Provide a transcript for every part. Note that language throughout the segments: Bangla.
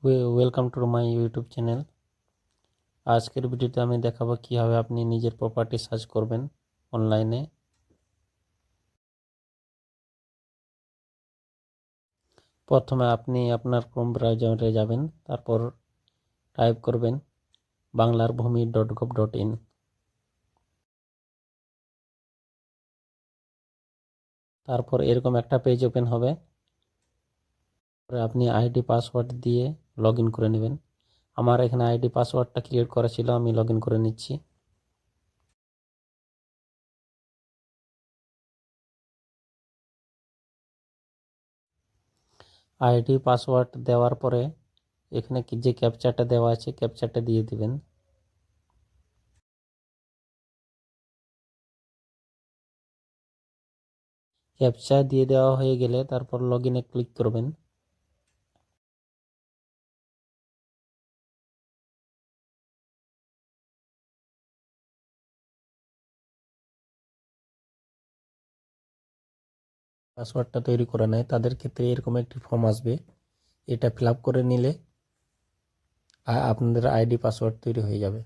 Welcome to my YouTube channel. আজকের ভিডিওতে আমি দেখাবো কিভাবে আপনি নিজের প্রপার্টি সার্চ করবেন অনলাইনে। প্রথমে আপনি আপনার ক্রোম ব্রাউজারে যাবেন, তারপর টাইপ করবেন banglarbhumi.gov.in। তারপর এরকম একটা পেজ ওপেন হবে। আপনি আইডি পাসওয়ার্ড দিয়ে লগ ইন করে নেবেন। আমার এখানে আইডি পাসওয়ার্ডটা ক্রিয়েট করা ছিল, আমি লগ ইন করে নিচ্ছি। আইডি পাসওয়ার্ড দেওয়ার পরে এখানে যে ক্যাপচারটা দেওয়া আছে ক্যাপচারটা দিয়ে দিবেন। ক্যাপচা দিয়ে দেওয়া হয়ে গেলে তারপর লগ ইনে ক্লিক করবেন। পাসওয়ার্ডটা তৈরি করে নেয় তাদের ক্ষেত্রে এরকম একটি ফর্ম আসবে, এটা ফিল আপ করে নিলে আপনাদের আইডি পাসওয়ার্ড তৈরি হয়ে যাবে।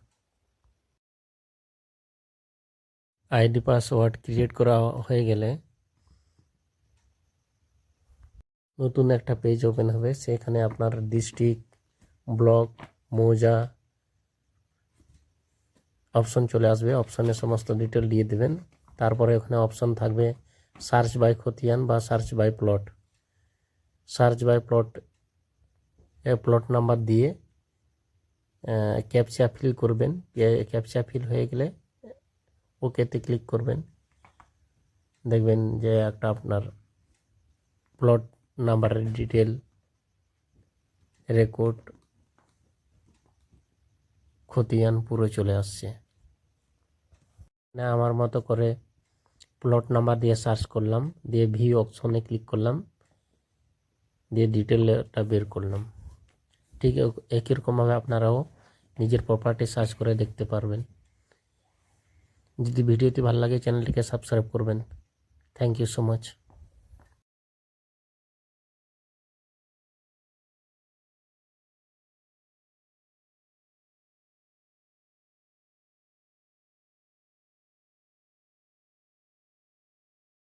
আইডি পাসওয়ার্ড ক্রিয়েট করা হয়ে গেলে নতুন একটা পেজ ওপেন হবে, সেখানে আপনার ডিস্ট্রিক্ট, ব্লক, মৌজা অপশন চলে আসবে। অপশনে সমস্ত ডিটেল দিয়ে দেবেন। তারপরে ওখানে অপশন থাকবে সার্চ বাই খতিয়ান বা search by plot. Search by plot plot number দিয়ে ক্যাপচা ফিল করবেন। ক্যাপচা ফিল হয়ে গেলে ওকেতে ক্লিক করবেন। দেখবেন যে একটা আপনার প্লট নাম্বারের ডিটেল, রেকর্ড, খতিয়ান পুরো চলে আসছে। না, আমার মতো করে প্লট নাম্বার দিয়ে সার্চ করলাম, দিয়ে ভিউ অপশনে ক্লিক করলাম, দিয়ে ডিটেলটা বের করলাম। ঠিক একই রকমভাবে আপনারাও নিজের প্রপার্টি সার্চ করে দেখতে পারবেন। যদি ভিডিওটি ভালো লাগে চ্যানেলটিকে সাবস্ক্রাইব করবেন। Thank you so much.